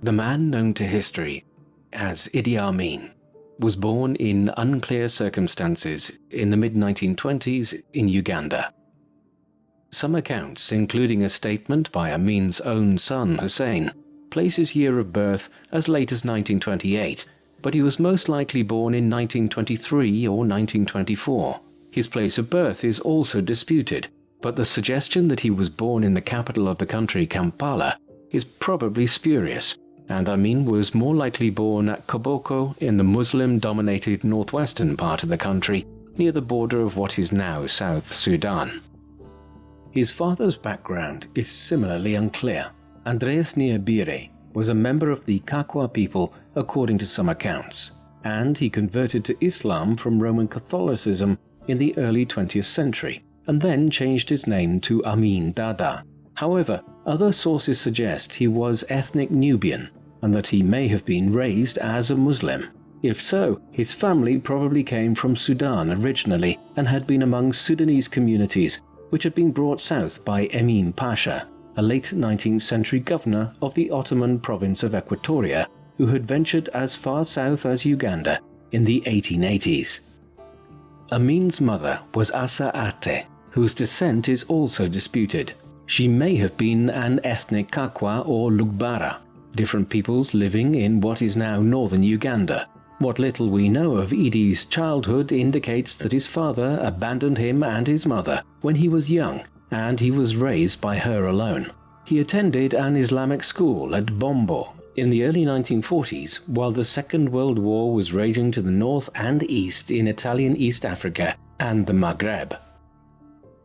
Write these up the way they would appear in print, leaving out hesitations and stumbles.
The man known to history as Idi Amin was born in unclear circumstances in the mid-1920s in Uganda. Some accounts, including a statement by Amin's own son Hussein, place his year of birth as late as 1928, but he was most likely born in 1923 or 1924. His place of birth is also disputed, but the suggestion that he was born in the capital of the country, Kampala, is probably spurious, and Amin was more likely born at Koboko in the Muslim-dominated northwestern part of the country, near the border of what is now South Sudan. His father's background is similarly unclear. Andreas Niabire was a member of the Kakwa people according to some accounts, and he converted to Islam from Roman Catholicism in the early 20th century, and then changed his name to Amin Dada. However, other sources suggest he was ethnic Nubian, and that he may have been raised as a Muslim. If so, his family probably came from Sudan originally and had been among Sudanese communities which had been brought south by Emin Pasha, a late 19th century governor of the Ottoman province of Equatoria, who had ventured as far south as Uganda in the 1880s. Amin's mother was Assa Ate, whose descent is also disputed. She may have been an ethnic Kakwa or Lugbara, different peoples living in what is now northern Uganda. What little we know of Idi's childhood indicates that his father abandoned him and his mother when he was young, and he was raised by her alone. He attended an Islamic school at Bombo in the early 1940s while the Second World War was raging to the north and east in Italian East Africa and the Maghreb.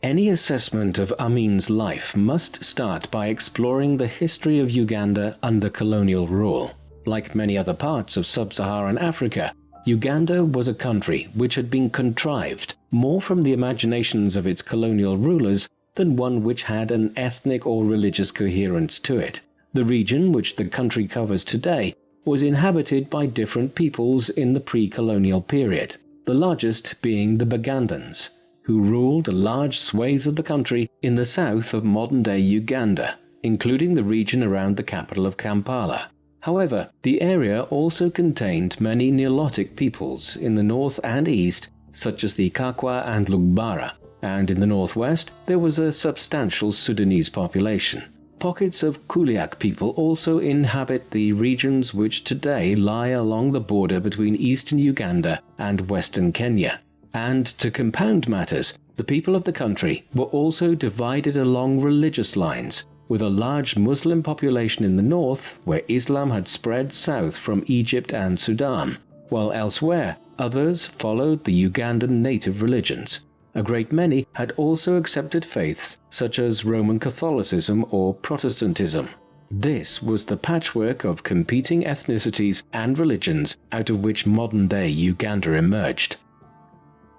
Any assessment of Amin's life must start by exploring the history of Uganda under colonial rule. Like many other parts of sub-Saharan Africa, Uganda was a country which had been contrived more from the imaginations of its colonial rulers than one which had an ethnic or religious coherence to it. The region which the country covers today was inhabited by different peoples in the pre-colonial period, the largest being the Bagandans, who ruled a large swathe of the country in the south of modern-day Uganda, including the region around the capital of Kampala. However, the area also contained many Nilotic peoples in the north and east, such as the Kakwa and Lugbara, and in the northwest there was a substantial Sudanese population. Pockets of Kuliak people also inhabit the regions which today lie along the border between eastern Uganda and western Kenya. And to compound matters, the people of the country were also divided along religious lines, with a large Muslim population in the north where Islam had spread south from Egypt and Sudan, while elsewhere others followed the Ugandan native religions. A great many had also accepted faiths such as Roman Catholicism or Protestantism. This was the patchwork of competing ethnicities and religions out of which modern-day Uganda emerged.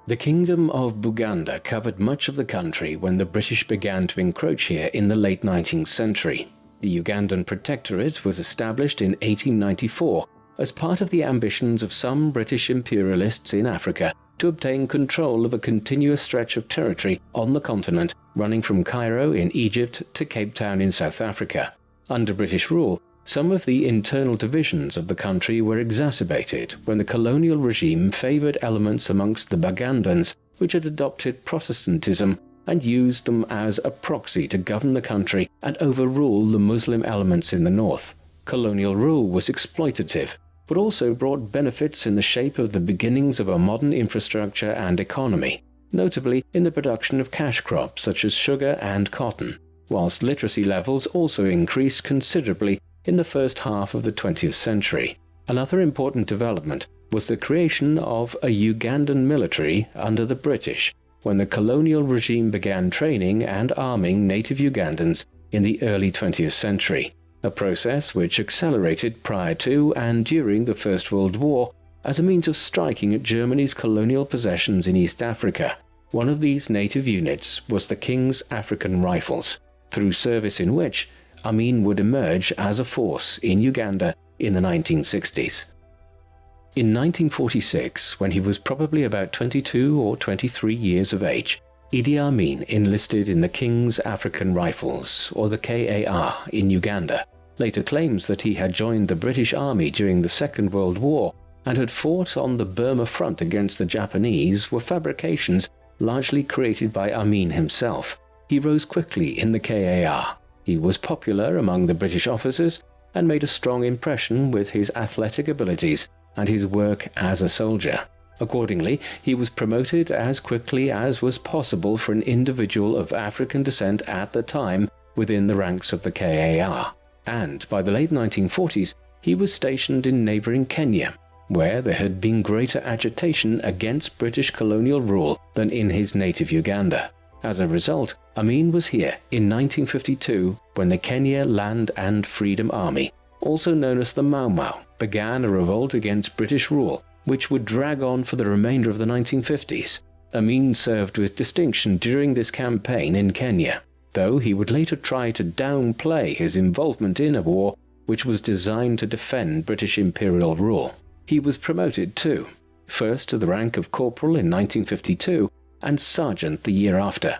The Kingdom of Buganda covered much of the country when the British began to encroach here in the late 19th century. The Ugandan Protectorate was established in 1894 as part of the ambitions of some British imperialists in Africa to obtain control of a continuous stretch of territory on the continent running from Cairo in Egypt to Cape Town in South Africa. Under British rule, some of the internal divisions of the country were exacerbated when the colonial regime favoured elements amongst the Bagandans which had adopted Protestantism and used them as a proxy to govern the country and overrule the Muslim elements in the north. Colonial rule was exploitative, but also brought benefits in the shape of the beginnings of a modern infrastructure and economy, notably in the production of cash crops such as sugar and cotton, whilst literacy levels also increased considerably in the first half of the 20th century. Another important development was the creation of a Ugandan military under the British, when the colonial regime began training and arming native Ugandans in the early 20th century, a process which accelerated prior to and during the First World War as a means of striking at Germany's colonial possessions in East Africa. One of these native units was the King's African Rifles, through service in which Amin would emerge as a force in Uganda in the 1960s. In 1946, when he was probably about 22 or 23 years of age, Idi Amin enlisted in the King's African Rifles, or the KAR, in Uganda. later claims that he had joined the British Army during the Second World War and had fought on the Burma front against the Japanese were fabrications largely created by Amin himself. He rose quickly in the KAR. He was popular among the British officers and made a strong impression with his athletic abilities and his work as a soldier. Accordingly, he was promoted as quickly as was possible for an individual of African descent at the time within the ranks of the KAR, and by the late 1940s he was stationed in neighbouring Kenya, where there had been greater agitation against British colonial rule than in his native Uganda. As a result, Amin was here in 1952 when the Kenya Land and Freedom Army, also known as the Mau Mau, began a revolt against British rule, which would drag on for the remainder of the 1950s. Amin served with distinction during this campaign in Kenya, though he would later try to downplay his involvement in a war which was designed to defend British imperial rule. He was promoted too, first to the rank of corporal in 1952 and sergeant the year after.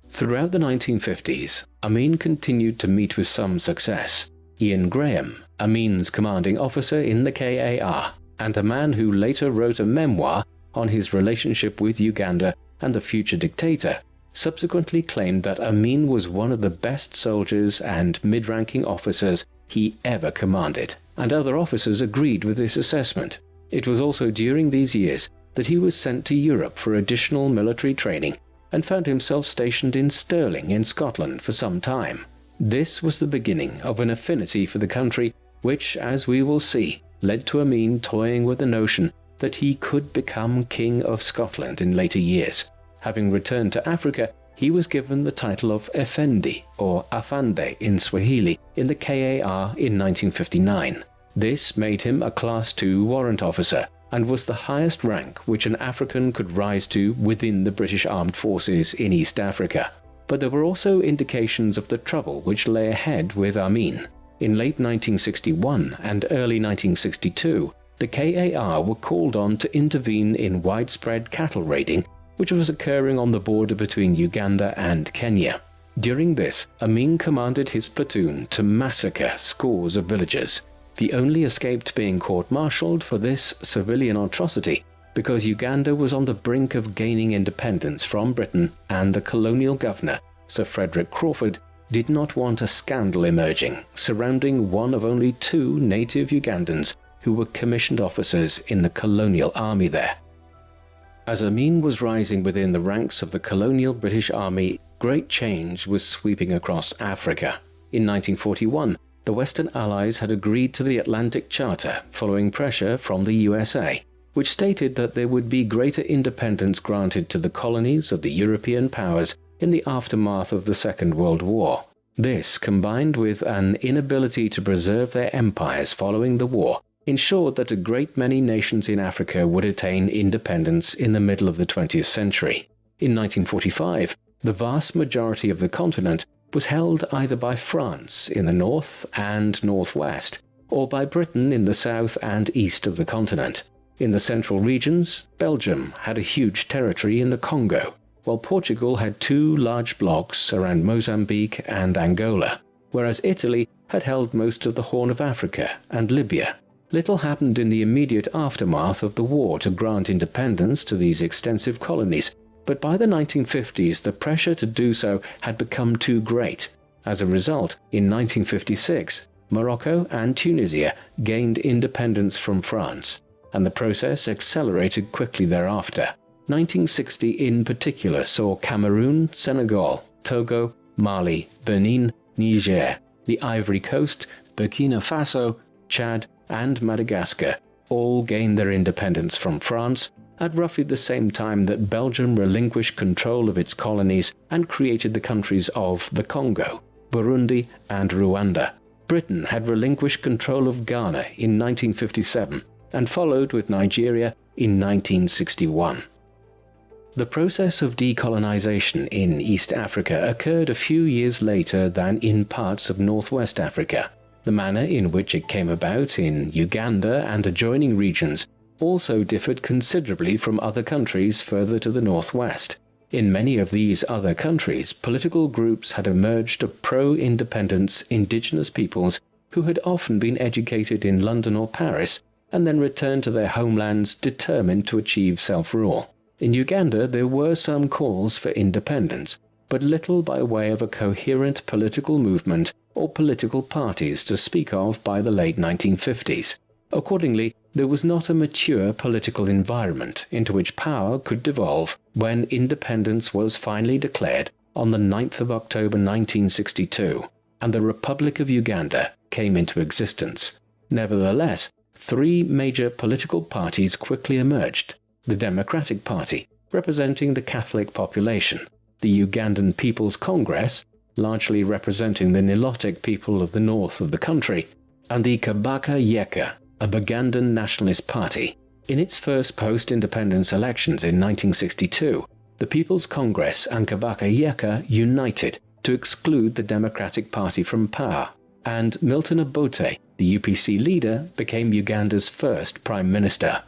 Throughout the 1950s, Amin continued to meet with some success. Ian Graham, Amin's commanding officer in the KAR, and a man who later wrote a memoir on his relationship with Uganda and the future dictator, subsequently claimed that Amin was one of the best soldiers and mid-ranking officers he ever commanded, and other officers agreed with this assessment. It was also during these years that he was sent to Europe for additional military training and found himself stationed in Stirling in Scotland for some time. This was the beginning of an affinity for the country which, as we will see, led to Amin toying with the notion that he could become King of Scotland in later years. Having returned to Africa, he was given the title of Effendi, or Afande in Swahili, in the KAR in 1959. This made him a Class II warrant officer, and was the highest rank which an African could rise to within the British Armed Forces in East Africa. But there were also indications of the trouble which lay ahead with Amin. In late 1961 and early 1962, the KAR were called on to intervene in widespread cattle raiding which was occurring on the border between Uganda and Kenya. During this, Amin commanded his platoon to massacre scores of villagers. He only escaped being court-martialed for this civilian atrocity because Uganda was on the brink of gaining independence from Britain, and the colonial governor, Sir Frederick Crawford, did not want a scandal emerging surrounding one of only 2 native Ugandans who were commissioned officers in the colonial army there. As Amin was rising within the ranks of the colonial British Army, great change was sweeping across Africa. In 1941, the Western Allies had agreed to the Atlantic Charter following pressure from the USA, which stated that there would be greater independence granted to the colonies of the European powers in the aftermath of the Second World War. This, combined with an inability to preserve their empires following the war, ensured that a great many nations in Africa would attain independence in the middle of the 20th century. In 1945, the vast majority of the continent was held either by France in the north and northwest, or by Britain in the south and east of the continent. In the central regions, Belgium had a huge territory in the Congo, while Portugal had 2 large blocks around Mozambique and Angola, whereas Italy had held most of the Horn of Africa and Libya. Little happened in the immediate aftermath of the war to grant independence to these extensive colonies, but by the 1950s the pressure to do so had become too great. As a result, in 1956, Morocco and Tunisia gained independence from France, and the process accelerated quickly thereafter. 1960 in particular saw Cameroon, Senegal, Togo, Mali, Benin, Niger, the Ivory Coast, Burkina Faso, Chad, and Madagascar all gained their independence from France at roughly the same time that Belgium relinquished control of its colonies and created the countries of the Congo, Burundi, and Rwanda. Britain had relinquished control of Ghana in 1957 and followed with Nigeria in 1961. The process of decolonization in East Africa occurred a few years later than in parts of Northwest Africa. The manner in which it came about in Uganda and adjoining regions also differed considerably from other countries further to the northwest. In many of these other countries, political groups had emerged of pro-independence indigenous peoples who had often been educated in London or Paris and then returned to their homelands determined to achieve self-rule. In Uganda there were some calls for independence, but little by way of a coherent political movement or political parties to speak of by the late 1950s. Accordingly, there was not a mature political environment into which power could devolve when independence was finally declared on the 9th of October 1962, and the Republic of Uganda came into existence. Nevertheless, three major political parties quickly emerged: the Democratic Party, representing the Catholic population; the Ugandan People's Congress, largely representing the Nilotic people of the north of the country; and the Kabaka Yeka, a Bugandan nationalist party. In its first post-independence elections in 1962, the People's Congress and Kabaka Yeka united to exclude the Democratic Party from power, and Milton Obote, the UPC leader, became Uganda's first Prime Minister.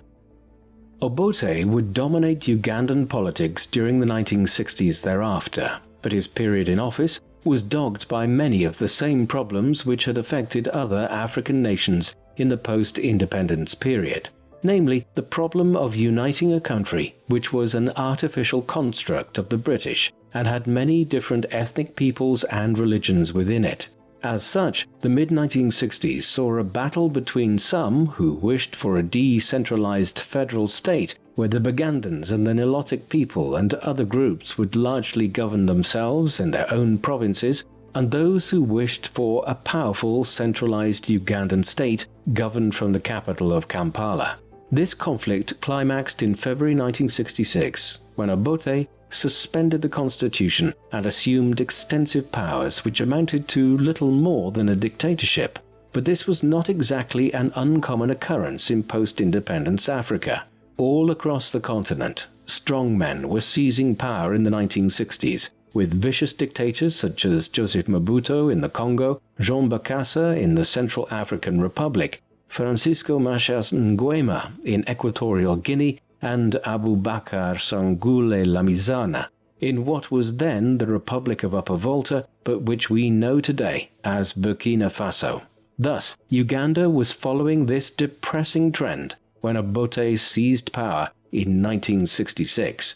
Obote would dominate Ugandan politics during the 1960s thereafter, but his period in office was dogged by many of the same problems which had affected other African nations in the post-independence period, namely the problem of uniting a country which was an artificial construct of the British and had many different ethnic peoples and religions within it. As such, the mid-1960s saw a battle between some who wished for a decentralized federal state where the Bugandans and the Nilotic people and other groups would largely govern themselves in their own provinces, and those who wished for a powerful centralized Ugandan state governed from the capital of Kampala. This conflict climaxed in February 1966, when Obote suspended the constitution and assumed extensive powers which amounted to little more than a dictatorship. But this was not exactly an uncommon occurrence in post-independence Africa. All across the continent, strongmen were seizing power in the 1960s, with vicious dictators such as Joseph Mobutu in the Congo, Jean Bokassa in the Central African Republic, Francisco Machas Nguema in Equatorial Guinea, and Abubakar Sangoule Lamizana in what was then the Republic of Upper Volta, but which we know today as Burkina Faso. Thus, Uganda was following this depressing trend when Obote seized power in 1966.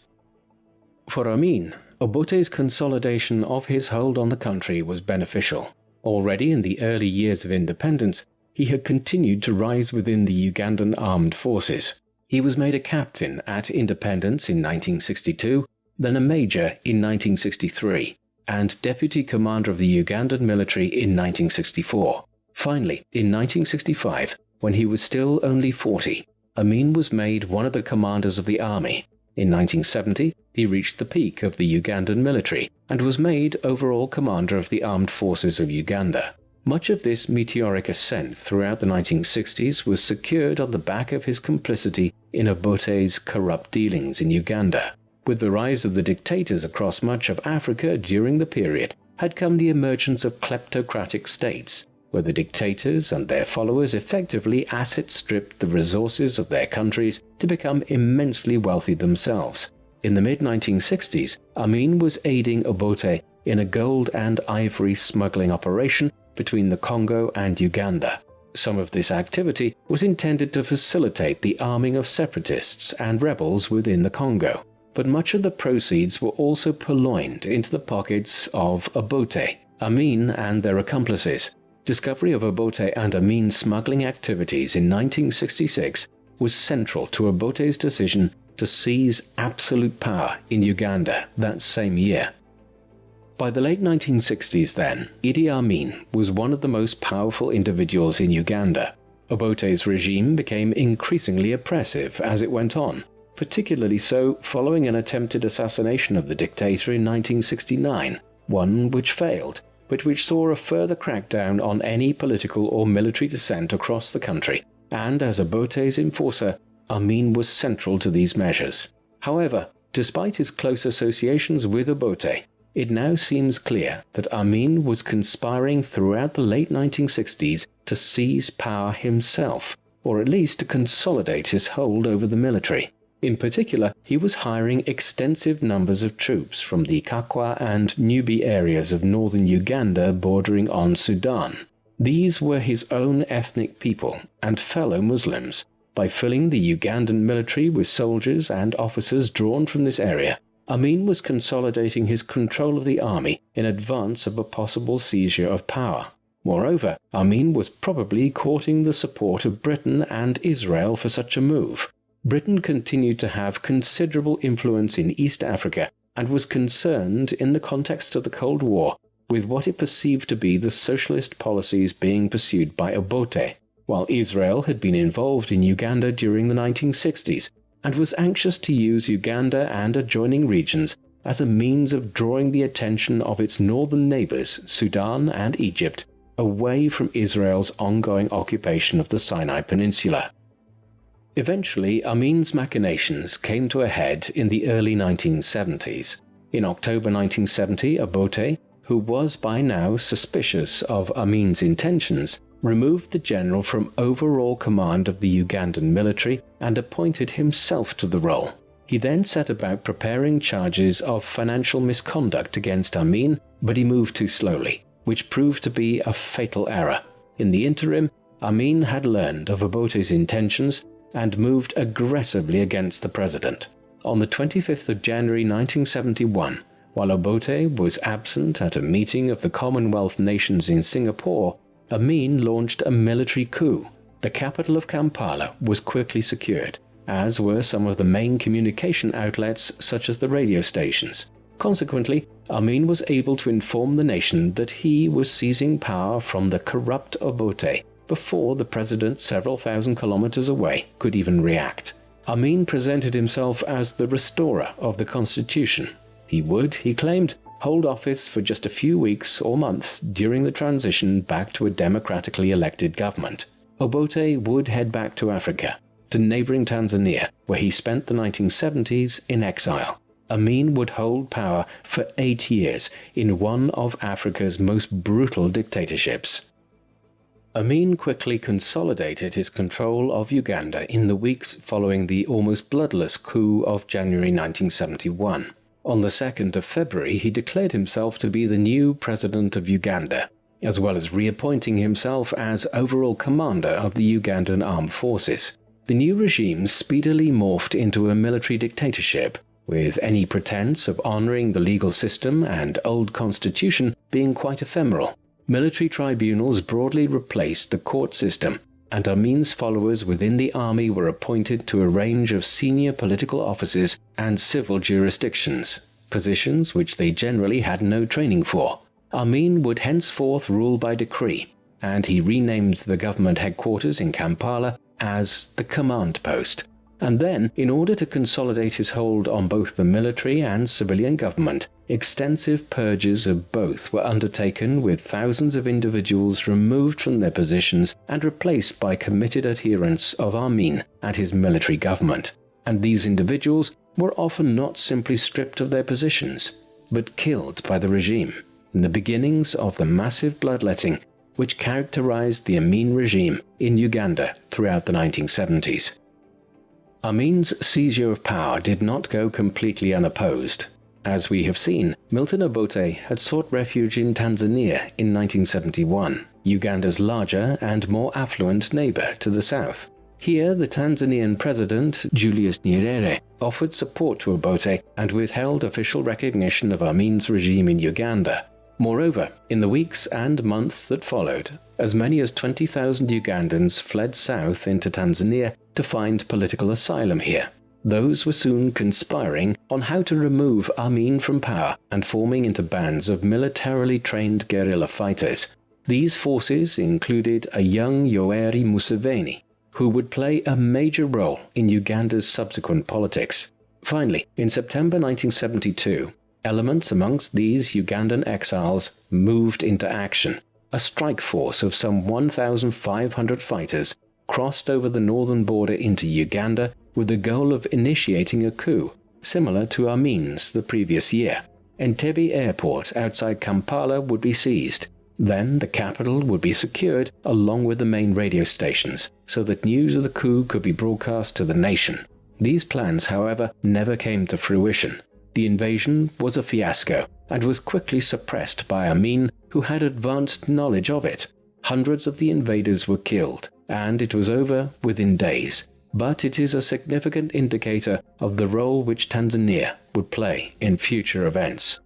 For Amin, Obote's consolidation of his hold on the country was beneficial. Already in the early years of independence, he had continued to rise within the Ugandan armed forces. He was made a captain at independence in 1962, then a major in 1963, and deputy commander of the Ugandan military in 1964. Finally, in 1965, when he was still only 40, Amin was made one of the commanders of the army. In 1970, he reached the peak of the Ugandan military and was made overall commander of the armed forces of Uganda. Much of this meteoric ascent throughout the 1960s was secured on the back of his complicity in Obote's corrupt dealings in Uganda. With the rise of the dictators across much of Africa during the period had come the emergence of kleptocratic states, where the dictators and their followers effectively asset-stripped the resources of their countries to become immensely wealthy themselves. In the mid-1960s, Amin was aiding Obote in a gold and ivory smuggling operation between the Congo and Uganda. Some of this activity was intended to facilitate the arming of separatists and rebels within the Congo, but much of the proceeds were also purloined into the pockets of Obote, Amin and their accomplices. Discovery of Obote and Amin's smuggling activities in 1966 was central to Obote's decision to seize absolute power in Uganda that same year. By the late 1960s then, Idi Amin was one of the most powerful individuals in Uganda. Obote's regime became increasingly oppressive as it went on, particularly so following an attempted assassination of the dictator in 1969, one which failed, but which saw a further crackdown on any political or military dissent across the country, and as Obote's enforcer, Amin was central to these measures. However, despite his close associations with Obote, it now seems clear that Amin was conspiring throughout the late 1960s to seize power himself, or at least to consolidate his hold over the military. In particular, he was hiring extensive numbers of troops from the Kakwa and Nubi areas of northern Uganda bordering on Sudan. These were his own ethnic people and fellow Muslims. By filling the Ugandan military with soldiers and officers drawn from this area, Amin was consolidating his control of the army in advance of a possible seizure of power. Moreover, Amin was probably courting the support of Britain and Israel for such a move. Britain continued to have considerable influence in East Africa and was concerned, in the context of the Cold War, with what it perceived to be the socialist policies being pursued by Obote, while Israel had been involved in Uganda during the 1960s and was anxious to use Uganda and adjoining regions as a means of drawing the attention of its northern neighbors, Sudan and Egypt, away from Israel's ongoing occupation of the Sinai Peninsula. Eventually, Amin's machinations came to a head in the early 1970s. In October 1970, Obote, who was by now suspicious of Amin's intentions, removed the general from overall command of the Ugandan military and appointed himself to the role. He then set about preparing charges of financial misconduct against Amin, but he moved too slowly, which proved to be a fatal error. In the interim, Amin had learned of Obote's intentions and moved aggressively against the president. On the 25th of January 1971, while Obote was absent at a meeting of the Commonwealth nations in Singapore, Amin launched a military coup. The capital of Kampala was quickly secured, as were some of the main communication outlets such as the radio stations. Consequently, Amin was able to inform the nation that he was seizing power from the corrupt Obote before the president several thousand kilometers away could even react. Amin presented himself as the restorer of the constitution. He would, he claimed, hold office for just a few weeks or months during the transition back to a democratically elected government. Obote would head back to Africa, to neighboring Tanzania, where he spent the 1970s in exile. Amin would hold power for 8 years in one of Africa's most brutal dictatorships. Amin quickly consolidated his control of Uganda in the weeks following the almost bloodless coup of January 1971. On the 2nd of February, he declared himself to be the new president of Uganda, as well as reappointing himself as overall commander of the Ugandan armed forces. The new regime speedily morphed into a military dictatorship, with any pretense of honoring the legal system and old constitution being quite ephemeral. Military tribunals broadly replaced the court system, and Amin's followers within the army were appointed to a range of senior political offices and civil jurisdictions, positions which they generally had no training for. Amin would henceforth rule by decree, and he renamed the government headquarters in Kampala as the Command Post. And then, in order to consolidate his hold on both the military and civilian government, extensive purges of both were undertaken, with thousands of individuals removed from their positions and replaced by committed adherents of Amin and his military government. And these individuals were often not simply stripped of their positions, but killed by the regime, in the beginnings of the massive bloodletting which characterized the Amin regime in Uganda throughout the 1970s. Amin's seizure of power did not go completely unopposed. As we have seen, Milton Obote had sought refuge in Tanzania in 1971, Uganda's larger and more affluent neighbor to the south. Here, the Tanzanian president, Julius Nyerere, offered support to Obote and withheld official recognition of Amin's regime in Uganda. Moreover, in the weeks and months that followed, as many as 20,000 Ugandans fled south into Tanzania to find political asylum here. Those were soon conspiring on how to remove Amin from power and forming into bands of militarily trained guerrilla fighters. These forces included a young Yoweri Museveni, who would play a major role in Uganda's subsequent politics. Finally, in September 1972, elements amongst these Ugandan exiles moved into action. A strike force of some 1,500 fighters crossed over the northern border into Uganda with the goal of initiating a coup, similar to Amin's the previous year. Entebbe Airport outside Kampala would be seized. Then the capital would be secured along with the main radio stations, so that news of the coup could be broadcast to the nation. These plans, however, never came to fruition. The invasion was a fiasco and was quickly suppressed by Amin, who had advanced knowledge of it. Hundreds of the invaders were killed, and it was over within days. But it is a significant indicator of the role which Tanzania would play in future events.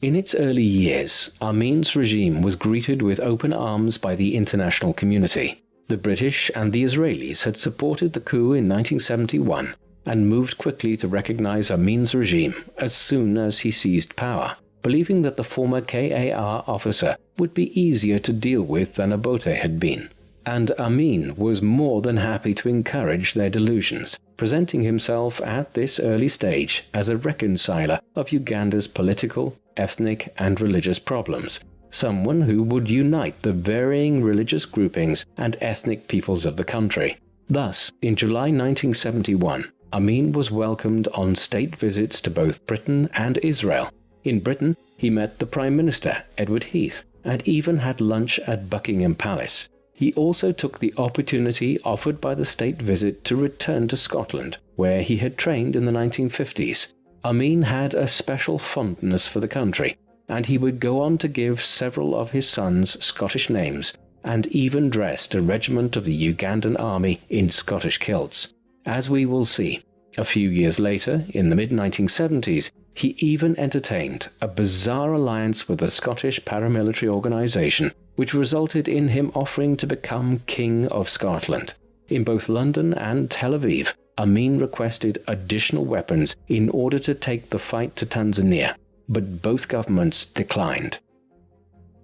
In its early years, Amin's regime was greeted with open arms by the international community. The British and the Israelis had supported the coup in 1971 and moved quickly to recognize Amin's regime as soon as he seized power, believing that the former KAR officer would be easier to deal with than Obote had been. And Amin was more than happy to encourage their delusions, presenting himself at this early stage as a reconciler of Uganda's political, ethnic, and religious problems, someone who would unite the varying religious groupings and ethnic peoples of the country. Thus, in July 1971, Amin was welcomed on state visits to both Britain and Israel. In Britain, he met the Prime Minister, Edward Heath, and even had lunch at Buckingham Palace. He also took the opportunity offered by the state visit to return to Scotland, where he had trained in the 1950s. Amin had a special fondness for the country, and he would go on to give several of his sons Scottish names, and even dressed a regiment of the Ugandan army in Scottish kilts. As we will see, a few years later, in the mid-1970s, he even entertained a bizarre alliance with the Scottish paramilitary organisation, which resulted in him offering to become King of Scotland. In both London and Tel Aviv, Amin requested additional weapons in order to take the fight to Tanzania, but both governments declined.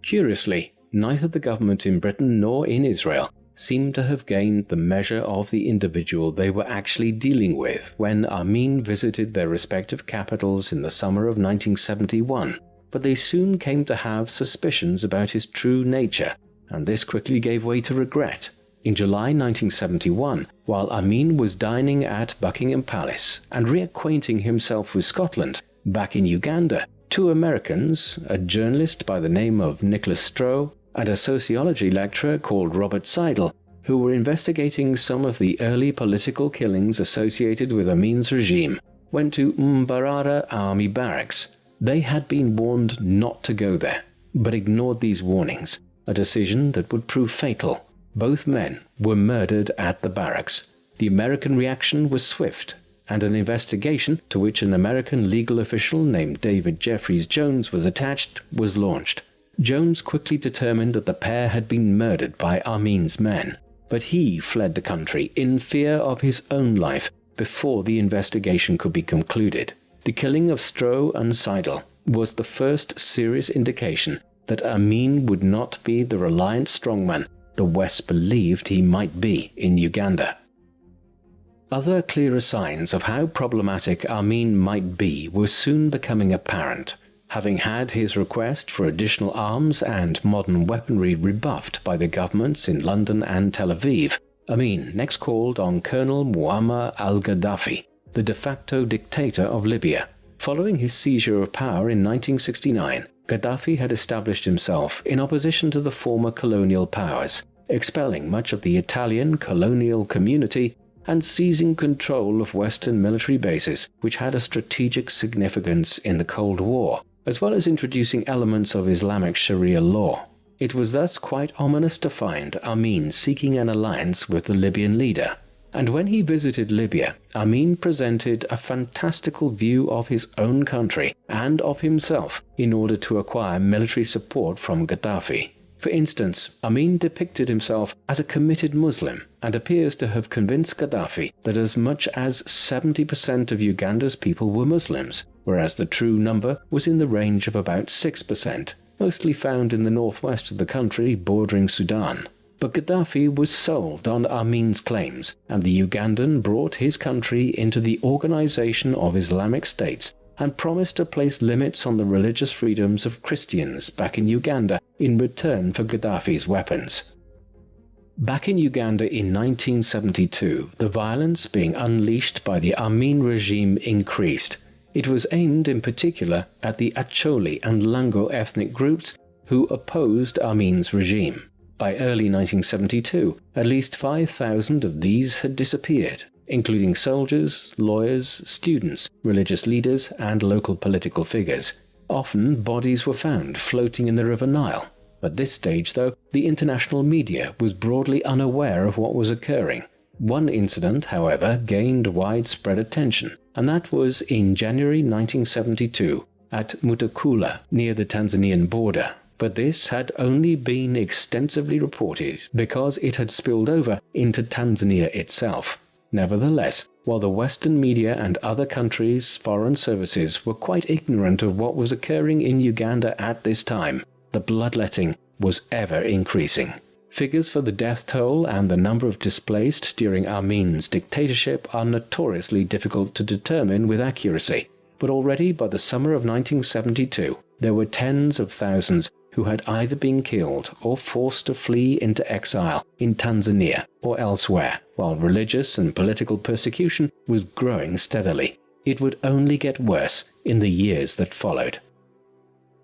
Curiously, neither the government in Britain nor in Israel seemed to have gained the measure of the individual they were actually dealing with when Amin visited their respective capitals in the summer of 1971, but they soon came to have suspicions about his true nature, and this quickly gave way to regret. In July 1971, while Amin was dining at Buckingham Palace and reacquainting himself with Scotland, back in Uganda, two Americans, a journalist by the name of Nicholas Stroh and a sociology lecturer called Robert Seidel, who were investigating some of the early political killings associated with Amin's regime, went to Mbarara Army Barracks. They had been warned not to go there, but ignored these warnings, a decision that would prove fatal. Both men were murdered at the barracks. The American reaction was swift, and an investigation, to which an American legal official named David Jeffries Jones was attached, was launched. Jones quickly determined that the pair had been murdered by Amin's men, but he fled the country in fear of his own life before the investigation could be concluded. The killing of Stroh and Seidel was the first serious indication that Amin would not be the reliant strongman the West believed he might be in Uganda. Other clearer signs of how problematic Amin might be were soon becoming apparent. Having had his request for additional arms and modern weaponry rebuffed by the governments in London and Tel Aviv, Amin next called on Colonel Muammar al-Gaddafi, the de facto dictator of Libya. Following his seizure of power in 1969, Gaddafi had established himself in opposition to the former colonial powers, expelling much of the Italian colonial community and seizing control of Western military bases which had a strategic significance in the Cold War, as well as introducing elements of Islamic Sharia law. It was thus quite ominous to find Amin seeking an alliance with the Libyan leader. And when he visited Libya, Amin presented a fantastical view of his own country and of himself in order to acquire military support from Gaddafi. For instance, Amin depicted himself as a committed Muslim and appears to have convinced Gaddafi that as much as 70% of Uganda's people were Muslims, whereas the true number was in the range of about 6%, mostly found in the northwest of the country bordering Sudan. But Gaddafi was sold on Amin's claims, and the Ugandan brought his country into the Organization of Islamic States and promised to place limits on the religious freedoms of Christians back in Uganda in return for Gaddafi's weapons. Back in Uganda in 1972, the violence being unleashed by the Amin regime increased. It was aimed in particular at the Acholi and Lango ethnic groups who opposed Amin's regime. By early 1972, at least 5,000 of these had disappeared, including soldiers, lawyers, students, religious leaders, and local political figures. Often, bodies were found floating in the River Nile. At this stage, though, the international media was broadly unaware of what was occurring. One incident, however, gained widespread attention, and that was in January 1972 at Mutakula, near the Tanzanian border. But this had only been extensively reported because it had spilled over into Tanzania itself. Nevertheless, while the Western media and other countries' foreign services were quite ignorant of what was occurring in Uganda at this time, the bloodletting was ever increasing. Figures for the death toll and the number of displaced during Amin's dictatorship are notoriously difficult to determine with accuracy, but already by the summer of 1972, there were tens of thousands who had either been killed or forced to flee into exile in Tanzania or elsewhere, while religious and political persecution was growing steadily. It would only get worse in the years that followed.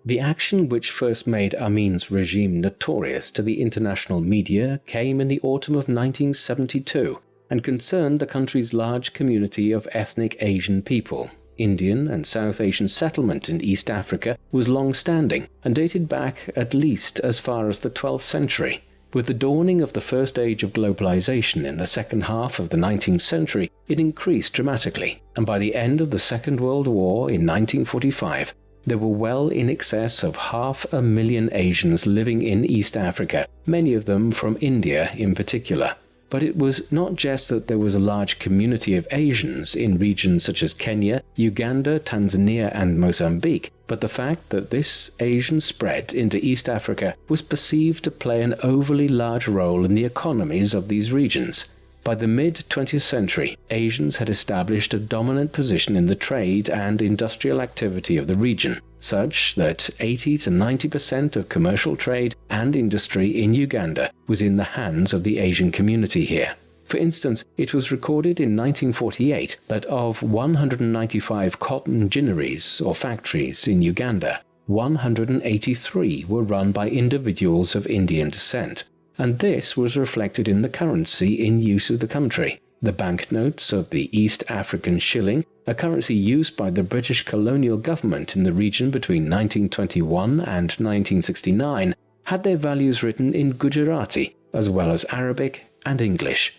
The action which first made Amin's regime notorious to the international media came in the autumn of 1972 and concerned the country's large community of ethnic Asian people. Indian and South Asian settlement in East Africa was long-standing and dated back at least as far as the 12th century. With the dawning of the first age of globalization in the second half of the 19th century, it increased dramatically, and by the end of the Second World War in 1945, there were well in excess of 500,000 Asians living in East Africa, many of them from India in particular. But it was not just that there was a large community of Asians in regions such as Kenya, Uganda, Tanzania, and Mozambique, but the fact that this Asian spread into East Africa was perceived to play an overly large role in the economies of these regions. By the mid-20th century, Asians had established a dominant position in the trade and industrial activity of the region, such that 80 to 90% of commercial trade and industry in Uganda was in the hands of the Asian community here. For instance, it was recorded in 1948 that of 195 cotton ginneries or factories in Uganda, 183 were run by individuals of Indian descent. And this was reflected in the currency in use of the country. The banknotes of the East African shilling, a currency used by the British colonial government in the region between 1921 and 1969, had their values written in Gujarati, as well as Arabic and English.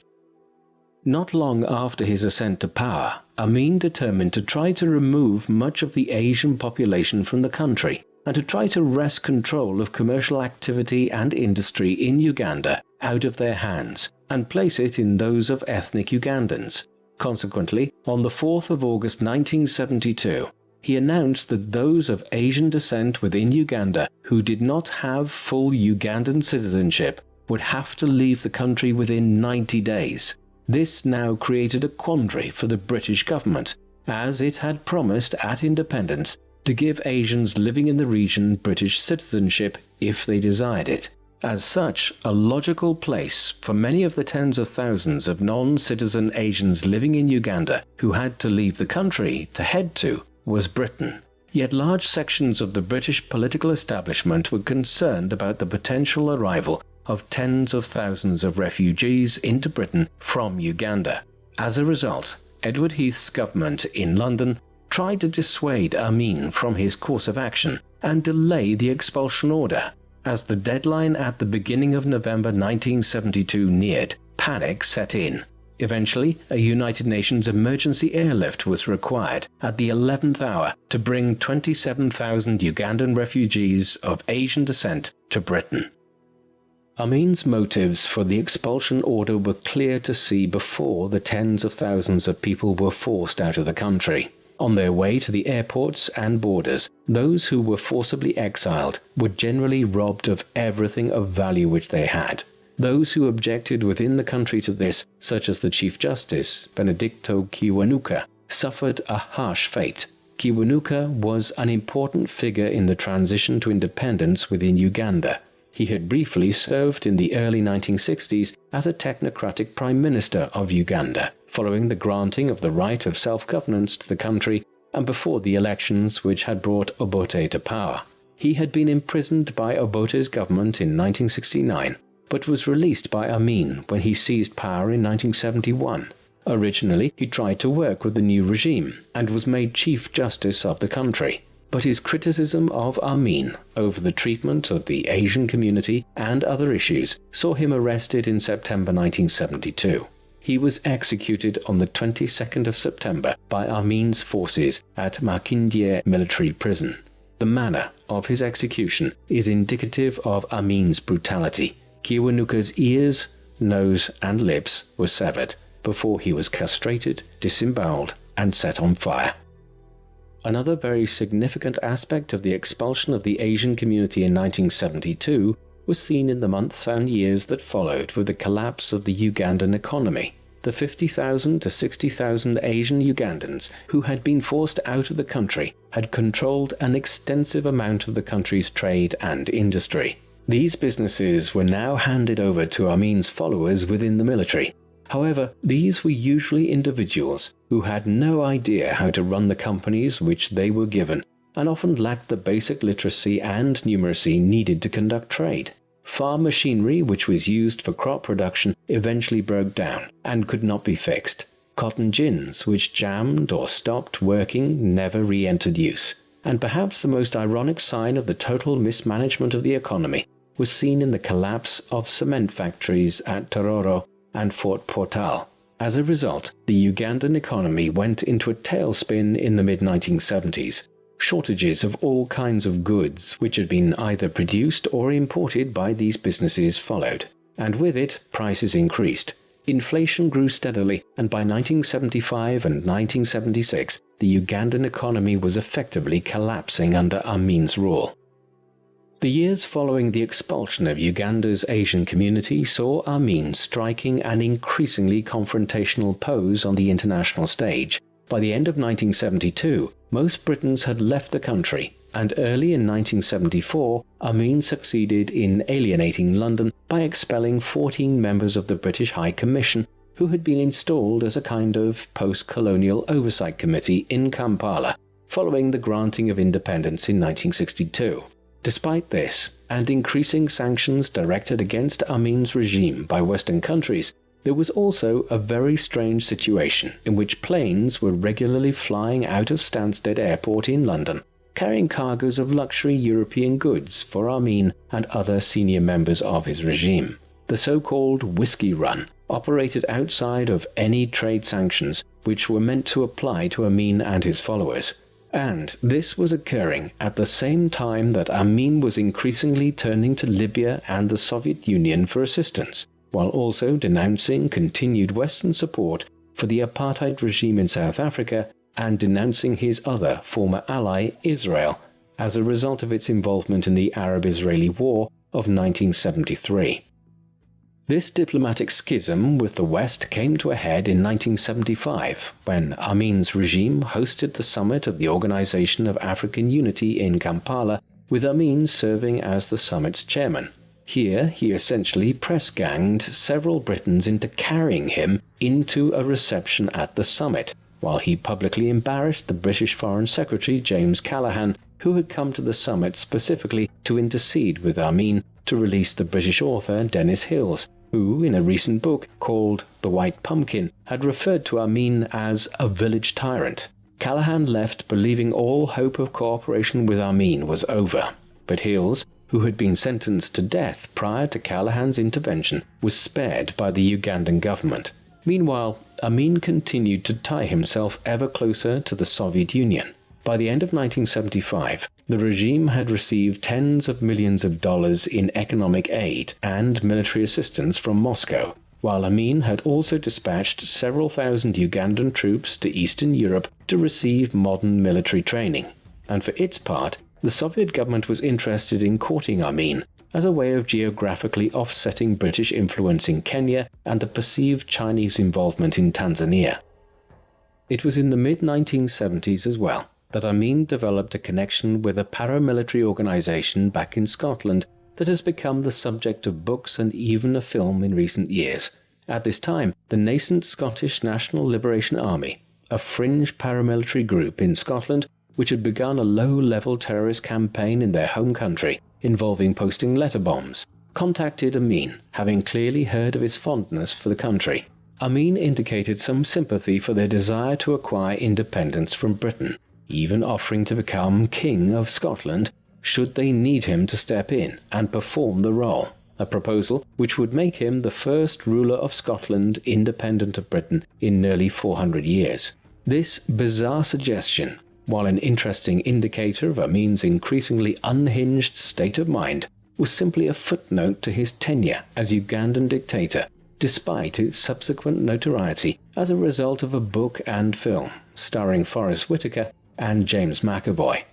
Not long after his ascent to power, Amin determined to try to remove much of the Asian population from the country, and to try to wrest control of commercial activity and industry in Uganda out of their hands and place it in those of ethnic Ugandans. Consequently, on the 4th of August 1972, he announced that those of Asian descent within Uganda who did not have full Ugandan citizenship would have to leave the country within 90 days. This now created a quandary for the British government, as it had promised at independence to give Asians living in the region British citizenship if they desired it. As such, a logical place for many of the tens of thousands of non-citizen Asians living in Uganda who had to leave the country to head to was Britain. Yet large sections of the British political establishment were concerned about the potential arrival of tens of thousands of refugees into Britain from Uganda. As a result, Edward Heath's government in London tried to dissuade Amin from his course of action and delay the expulsion order. As the deadline at the beginning of November 1972 neared, panic set in. Eventually, a United Nations emergency airlift was required at the 11th hour to bring 27,000 Ugandan refugees of Asian descent to Britain. Amin's motives for the expulsion order were clear to see before the tens of thousands of people were forced out of the country. On their way to the airports and borders, those who were forcibly exiled were generally robbed of everything of value which they had. Those who objected within the country to this, such as the Chief Justice, Benedicto Kiwanuka, suffered a harsh fate. Kiwanuka was an important figure in the transition to independence within Uganda. He had briefly served in the early 1960s as a technocratic Prime Minister of Uganda, following the granting of the right of self-governance to the country and before the elections which had brought Obote to power. He had been imprisoned by Obote's government in 1969, but was released by Amin when he seized power in 1971. Originally, he tried to work with the new regime and was made Chief Justice of the country. But his criticism of Amin over the treatment of the Asian community and other issues saw him arrested in September 1972. He was executed on the 22nd of September by Amin's forces at Makindye military prison. The manner of his execution is indicative of Amin's brutality. Kiwanuka's ears, nose and lips were severed before he was castrated, disemboweled and set on fire. Another very significant aspect of the expulsion of the Asian community in 1972 was seen in the months and years that followed with the collapse of the Ugandan economy. The 50,000 to 60,000 Asian Ugandans who had been forced out of the country had controlled an extensive amount of the country's trade and industry. These businesses were now handed over to Amin's followers within the military. However, these were usually individuals who had no idea how to run the companies which they were given, and often lacked the basic literacy and numeracy needed to conduct trade. Farm machinery which was used for crop production eventually broke down and could not be fixed. Cotton gins which jammed or stopped working never re-entered use. And perhaps the most ironic sign of the total mismanagement of the economy was seen in the collapse of cement factories at Tororo and Fort Portal. As a result, the Ugandan economy went into a tailspin in the mid-1970s. Shortages of all kinds of goods which had been either produced or imported by these businesses followed, and with it prices increased. Inflation grew steadily, and by 1975 and 1976 the Ugandan economy was effectively collapsing under Amin's rule. The years following the expulsion of Uganda's Asian community saw Amin striking an increasingly confrontational pose on the international stage. By the end of 1972, most Britons had left the country, and early in 1974, Amin succeeded in alienating London by expelling 14 members of the British High Commission who had been installed as a kind of post-colonial oversight committee in Kampala following the granting of independence in 1962. Despite this, and increasing sanctions directed against Amin's regime by Western countries, there was also a very strange situation in which planes were regularly flying out of Stansted Airport in London, carrying cargoes of luxury European goods for Amin and other senior members of his regime. The so-called Whiskey Run operated outside of any trade sanctions which were meant to apply to Amin and his followers. And this was occurring at the same time that Amin was increasingly turning to Libya and the Soviet Union for assistance, while also denouncing continued Western support for the apartheid regime in South Africa and denouncing his other former ally, Israel, as a result of its involvement in the Arab-Israeli War of 1973. This diplomatic schism with the West came to a head in 1975 when Amin's regime hosted the summit of the Organization of African Unity in Kampala, with Amin serving as the summit's chairman. Here he essentially press-ganged several Britons into carrying him into a reception at the summit, while he publicly embarrassed the British Foreign Secretary James Callaghan, who had come to the summit specifically to intercede with Amin to release the British author Dennis Hills, who, in a recent book called The White Pumpkin, had referred to Amin as a village tyrant. Callaghan left believing all hope of cooperation with Amin was over, but Hills, who had been sentenced to death prior to Callaghan's intervention, was spared by the Ugandan government. Meanwhile, Amin continued to tie himself ever closer to the Soviet Union. By the end of 1975, the regime had received tens of millions of dollars in economic aid and military assistance from Moscow, while Amin had also dispatched several thousand Ugandan troops to Eastern Europe to receive modern military training. And for its part, the Soviet government was interested in courting Amin as a way of geographically offsetting British influence in Kenya and the perceived Chinese involvement in Tanzania. It was in the mid-1970s as well that Amin developed a connection with a paramilitary organization back in Scotland that has become the subject of books and even a film in recent years. At this time, the nascent Scottish National Liberation Army, a fringe paramilitary group in Scotland which had begun a low-level terrorist campaign in their home country involving posting letter bombs, contacted Amin, having clearly heard of his fondness for the country. Amin indicated some sympathy for their desire to acquire independence from Britain, even offering to become King of Scotland should they need him to step in and perform the role, a proposal which would make him the first ruler of Scotland independent of Britain in nearly 400 years. This bizarre suggestion, while an interesting indicator of Amin's increasingly unhinged state of mind, was simply a footnote to his tenure as Ugandan dictator, despite its subsequent notoriety as a result of a book and film starring Forest Whitaker and James McAvoy.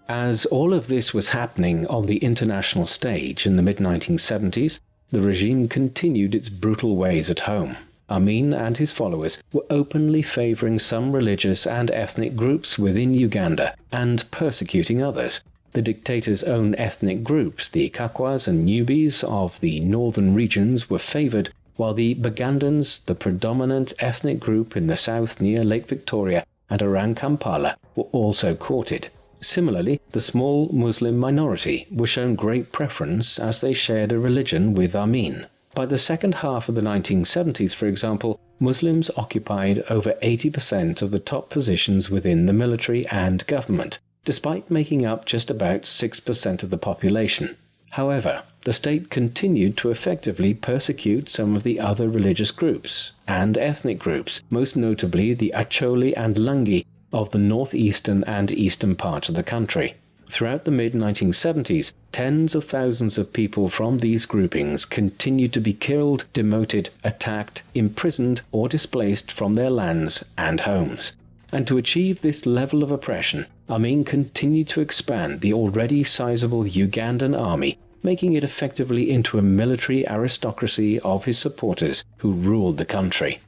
As all of this was happening on the international stage in the mid-1970s, the regime continued its brutal ways at home. Amin and his followers were openly favouring some religious and ethnic groups within Uganda and persecuting others. The dictator's own ethnic groups, the Kakwas and Nubis of the northern regions, were favoured, while the Bagandans, the predominant ethnic group in the south near Lake Victoria and around Kampala, were also courted. Similarly, the small Muslim minority were shown great preference as they shared a religion with Amin. By the second half of the 1970s, for example, Muslims occupied over 80% of the top positions within the military and government, despite making up just about 6% of the population. However, the state continued to effectively persecute some of the other religious groups and ethnic groups, most notably the Acholi and Langi of the northeastern and eastern parts of the country. Throughout the mid-1970s, tens of thousands of people from these groupings continued to be killed, demoted, attacked, imprisoned, or displaced from their lands and homes. And to achieve this level of oppression, Amin continued to expand the already sizable Ugandan army, making it effectively into a military aristocracy of his supporters who ruled the country.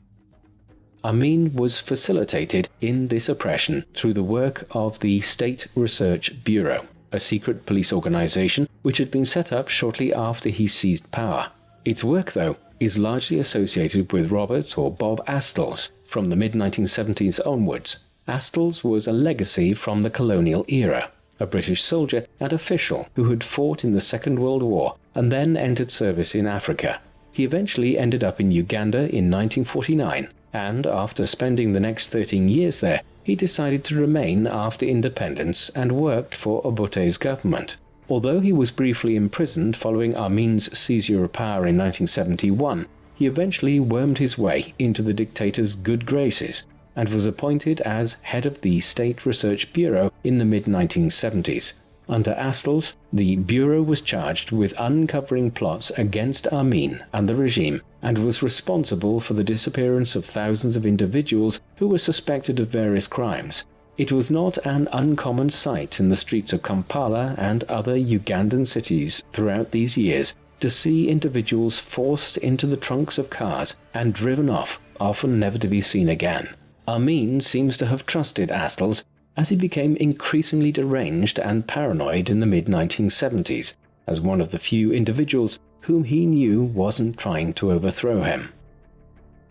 Amin was facilitated in this oppression through the work of the State Research Bureau, a secret police organization which had been set up shortly after he seized power. Its work, though, is largely associated with Robert or Bob Astles from the mid-1970s onwards. Astles was a legacy from the colonial era, a British soldier and official who had fought in the Second World War and then entered service in Africa. He eventually ended up in Uganda in 1949, and after spending the next 13 years there, he decided to remain after independence and worked for Obote's government. Although he was briefly imprisoned following Amin's seizure of power in 1971, he eventually wormed his way into the dictator's good graces and was appointed as head of the State Research Bureau in the mid-1970s. Under Astles, the Bureau was charged with uncovering plots against Amin and the regime and was responsible for the disappearance of thousands of individuals who were suspected of various crimes. It was not an uncommon sight in the streets of Kampala and other Ugandan cities throughout these years to see individuals forced into the trunks of cars and driven off, often never to be seen again. Amin seems to have trusted Astles as he became increasingly deranged and paranoid in the mid-1970s, as one of the few individuals whom he knew wasn't trying to overthrow him.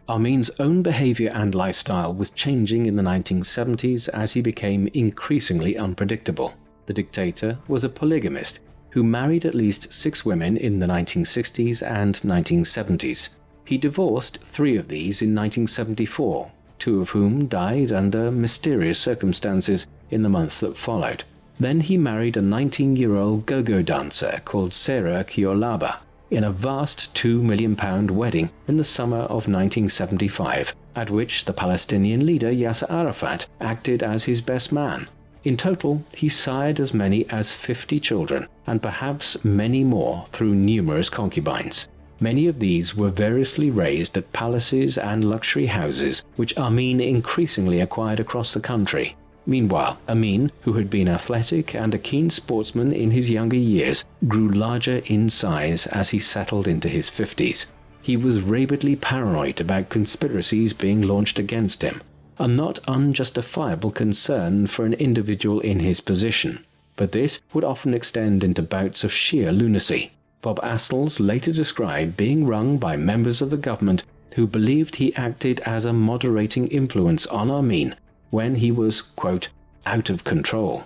Amin's own behavior and lifestyle was changing in the 1970s as he became increasingly unpredictable. The dictator was a polygamist who married at least 6 women in the 1960s and 1970s. He divorced 3 of these in 1974, 2 of whom died under mysterious circumstances in the months that followed. Then he married a 19-year-old go-go dancer called Sarah Kiolaba in a vast £2 million wedding in the summer of 1975, at which the Palestinian leader Yasser Arafat acted as his best man. In total, he sired as many as 50 children, and perhaps many more through numerous concubines. Many of these were variously raised at palaces and luxury houses which Amin increasingly acquired across the country. Meanwhile, Amin, who had been athletic and a keen sportsman in his younger years, grew larger in size as he settled into his 50s. He was rabidly paranoid about conspiracies being launched against him, a not unjustifiable concern for an individual in his position. But this would often extend into bouts of sheer lunacy. Bob Astles later described being rung by members of the government who believed he acted as a moderating influence on Amin when he was, quote, out of control.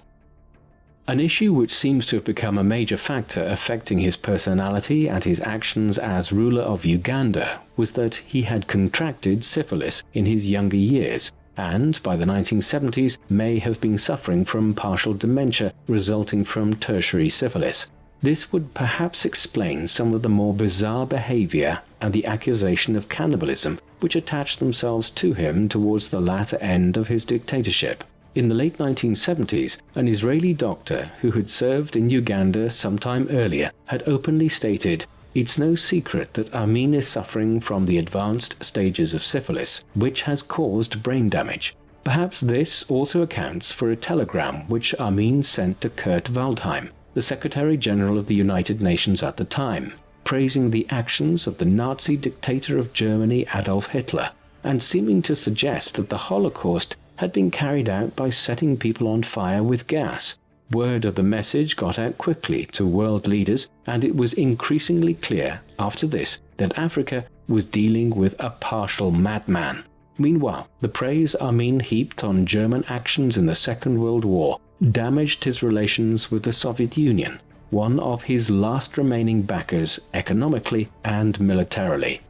An issue which seems to have become a major factor affecting his personality and his actions as ruler of Uganda was that he had contracted syphilis in his younger years, and by the 1970s may have been suffering from partial dementia resulting from tertiary syphilis. This would perhaps explain some of the more bizarre behavior and the accusation of cannibalism which attached themselves to him towards the latter end of his dictatorship. In the late 1970s, an Israeli doctor who had served in Uganda sometime earlier had openly stated, "It's no secret that Amin is suffering from the advanced stages of syphilis, which has caused brain damage." Perhaps this also accounts for a telegram which Amin sent to Kurt Waldheim, the Secretary General of the United Nations at the time, praising the actions of the Nazi dictator of Germany Adolf Hitler, and seeming to suggest that the Holocaust had been carried out by setting people on fire with gas. Word of the message got out quickly to world leaders, and it was increasingly clear after this that Africa was dealing with a partial madman. Meanwhile, the praise Amin heaped on German actions in the Second World War damaged his relations with the Soviet Union, one of his last remaining backers economically and militarily.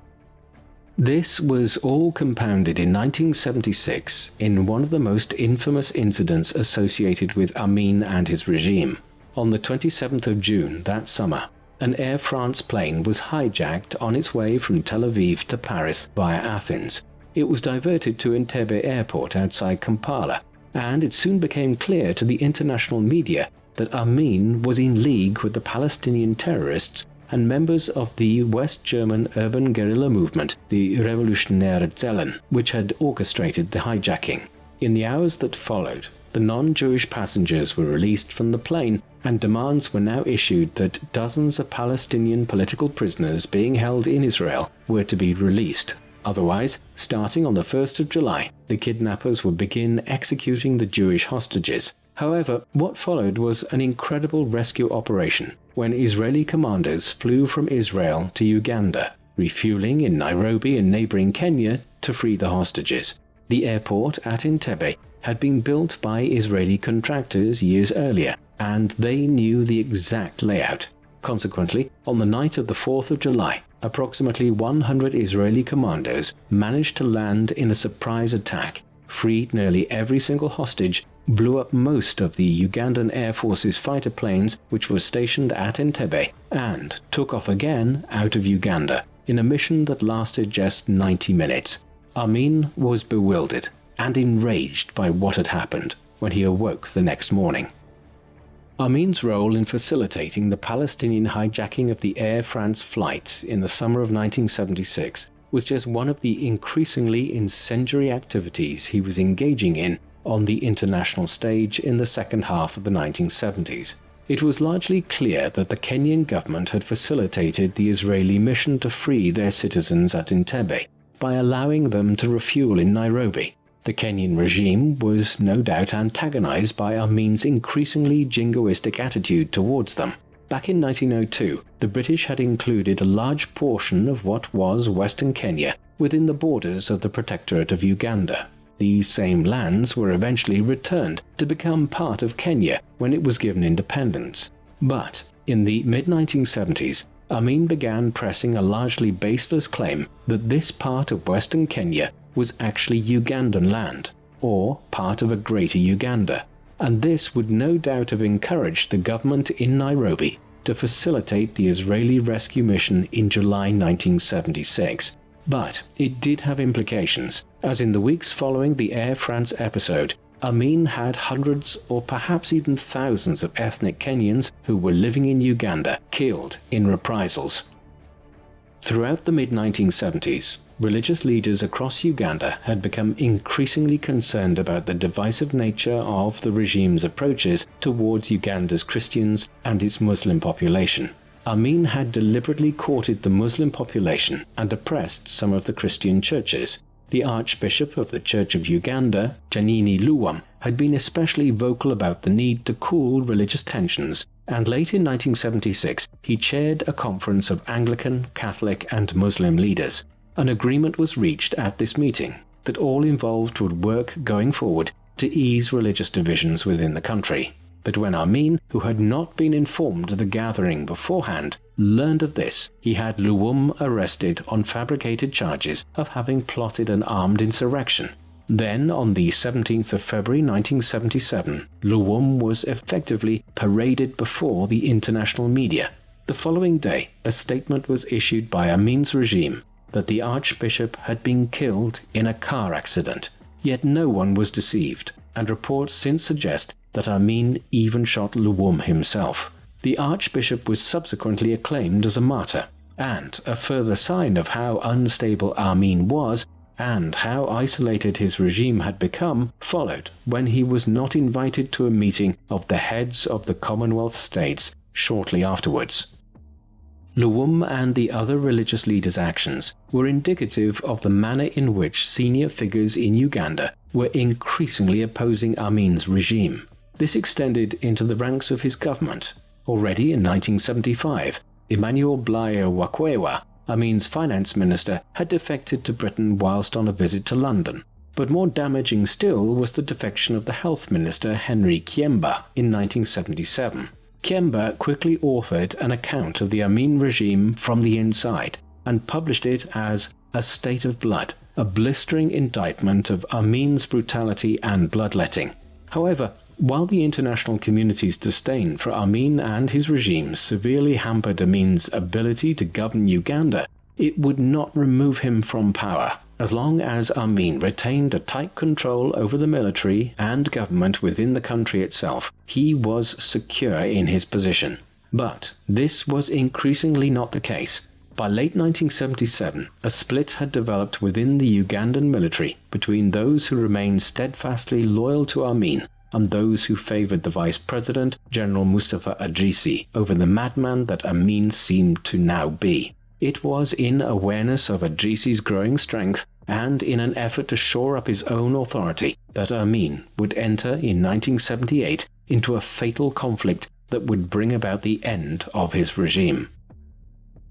This was all compounded in 1976 in one of the most infamous incidents associated with Amin and his regime. On the 27th of June that summer, an Air France plane was hijacked on its way from Tel Aviv to Paris via Athens. It was diverted to Entebbe Airport outside Kampala, and it soon became clear to the international media that Amin was in league with the Palestinian terrorists and members of the West German urban guerrilla movement, the Revolutionäre Zellen, which had orchestrated the hijacking. In the hours that followed, the non-Jewish passengers were released from the plane, and demands were now issued that dozens of Palestinian political prisoners being held in Israel were to be released. Otherwise, starting on the 1st of July, the kidnappers would begin executing the Jewish hostages. However, what followed was an incredible rescue operation when Israeli commanders flew from Israel to Uganda, refueling in Nairobi and neighboring Kenya to free the hostages. The airport at Entebbe had been built by Israeli contractors years earlier, and they knew the exact layout. Consequently, on the night of the 4th of July, approximately 100 Israeli commandos managed to land in a surprise attack, freed nearly every single hostage, blew up most of the Ugandan Air Force's fighter planes which were stationed at Entebbe, and took off again out of Uganda in a mission that lasted just 90 minutes. Amin was bewildered and enraged by what had happened when he awoke the next morning. Amin's role in facilitating the Palestinian hijacking of the Air France flight in the summer of 1976 was just one of the increasingly incendiary activities he was engaging in on the international stage in the second half of the 1970s. It was largely clear that the Kenyan government had facilitated the Israeli mission to free their citizens at Entebbe by allowing them to refuel in Nairobi. The Kenyan regime was no doubt antagonized by Amin's increasingly jingoistic attitude towards them. Back in 1902, the British had included a large portion of what was Western Kenya within the borders of the Protectorate of Uganda. These same lands were eventually returned to become part of Kenya when it was given independence. But in the mid-1970s, Amin began pressing a largely baseless claim that this part of Western Kenya was actually Ugandan land, or part of a greater Uganda, and this would no doubt have encouraged the government in Nairobi to facilitate the Israeli rescue mission in July 1976. But it did have implications, as in the weeks following the Air France episode, Amin had hundreds or perhaps even thousands of ethnic Kenyans who were living in Uganda killed in reprisals. Throughout the mid-1970s, religious leaders across Uganda had become increasingly concerned about the divisive nature of the regime's approaches towards Uganda's Christians and its Muslim population. Amin had deliberately courted the Muslim population and oppressed some of the Christian churches. The Archbishop of the Church of Uganda, Janini Luwum, had been especially vocal about the need to cool religious tensions, and late in 1976 he chaired a conference of Anglican, Catholic and Muslim leaders. An agreement was reached at this meeting that all involved would work going forward to ease religious divisions within the country. but when Amin, who had not been informed of the gathering beforehand, learned of this, he had Luwum arrested on fabricated charges of having plotted an armed insurrection. Then, on the 17th of February 1977, Luwum was effectively paraded before the international media. The following day, a statement was issued by Amin's regime that the Archbishop had been killed in a car accident. Yet no one was deceived, and reports since suggest that Amin even shot Luwum himself. The Archbishop was subsequently acclaimed as a martyr, and a further sign of how unstable Amin was and how isolated his regime had become followed when he was not invited to a meeting of the heads of the Commonwealth states shortly afterwards. Luwum and the other religious leaders' actions were indicative of the manner in which senior figures in Uganda were increasingly opposing Amin's regime. This extended into the ranks of his government. Already in 1975, Emmanuel Blayo Wakwewa, Amin's finance minister, had defected to Britain whilst on a visit to London. But more damaging still was the defection of the health minister Henry Kiemba in 1977. Kiemba quickly authored an account of the Amin regime from the inside and published it as A State of Blood, a blistering indictment of Amin's brutality and bloodletting. However, while the international community's disdain for Amin and his regime severely hampered Amin's ability to govern Uganda, it would not remove him from power. As long as Amin retained a tight control over the military and government within the country itself, he was secure in his position. But this was increasingly not the case. By late 1977, a split had developed within the Ugandan military between those who remained steadfastly loyal to Amin and those who favoured the Vice President, General Mustafa Adrisi, over the madman that Amin seemed to now be. It was in awareness of Adrisi's growing strength and in an effort to shore up his own authority that Amin would enter in 1978 into a fatal conflict that would bring about the end of his regime.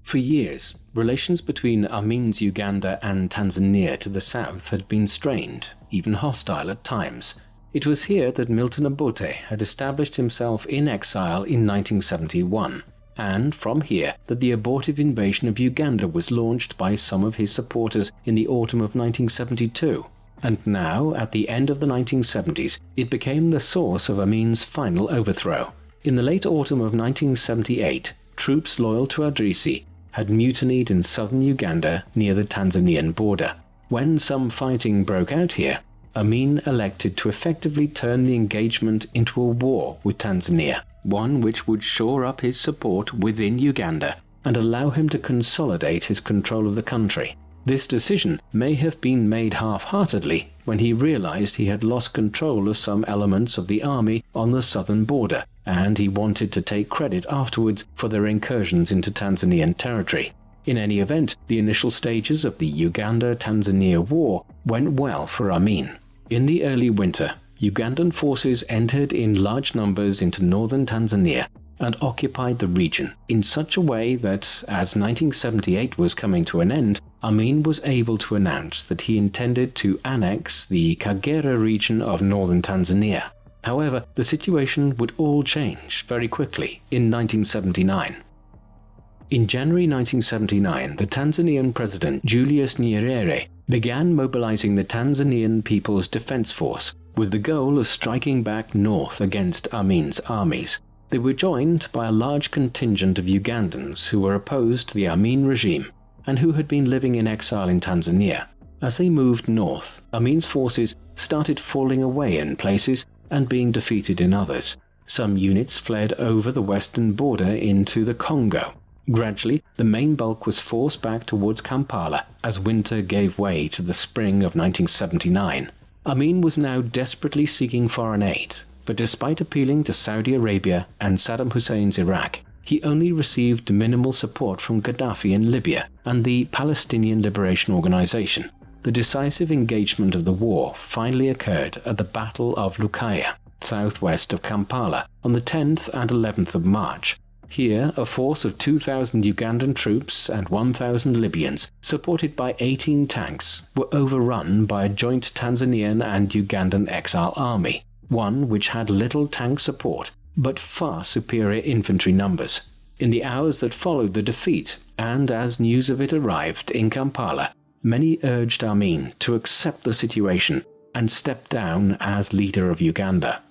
For years, relations between Amin's Uganda and Tanzania to the south had been strained, even hostile at times. It was here that Milton Obote had established himself in exile in 1971. And from here that the abortive invasion of Uganda was launched by some of his supporters in the autumn of 1972. And now, at the end of the 1970s, it became the source of Amin's final overthrow. In the late autumn of 1978, troops loyal to Adrisi had mutinied in southern Uganda near the Tanzanian border. When some fighting broke out here, Amin elected to effectively turn the engagement into a war with Tanzania, one which would shore up his support within Uganda and allow him to consolidate his control of the country. This decision may have been made half-heartedly when he realized he had lost control of some elements of the army on the southern border, and he wanted to take credit afterwards for their incursions into Tanzanian territory. In any event, the initial stages of the Uganda-Tanzania war went well for Amin. In the early winter, Ugandan forces entered in large numbers into northern Tanzania and occupied the region in such a way that, as 1978 was coming to an end, Amin was able to announce that he intended to annex the Kagera region of northern Tanzania. However, the situation would all change very quickly in 1979. In January 1979, the Tanzanian President Julius Nyerere began mobilizing the Tanzanian People's Defense Force with the goal of striking back north against Amin's armies. They were joined by a large contingent of Ugandans who were opposed to the Amin regime and who had been living in exile in Tanzania. As they moved north, Amin's forces started falling away in places and being defeated in others. Some units fled over the western border into the Congo. Gradually, the main bulk was forced back towards Kampala as winter gave way to the spring of 1979. Amin was now desperately seeking foreign aid, but despite appealing to Saudi Arabia and Saddam Hussein's Iraq, he only received minimal support from Gaddafi in Libya and the Palestinian Liberation Organization. The decisive engagement of the war finally occurred at the Battle of Lukaya, southwest of Kampala, on the 10th and 11th of March. Here, a force of 2,000 Ugandan troops and 1,000 Libyans, supported by 18 tanks, were overrun by a joint Tanzanian and Ugandan exile army, one which had little tank support but far superior infantry numbers. In the hours that followed the defeat, and as news of it arrived in Kampala, many urged Amin to accept the situation and step down as leader of Uganda.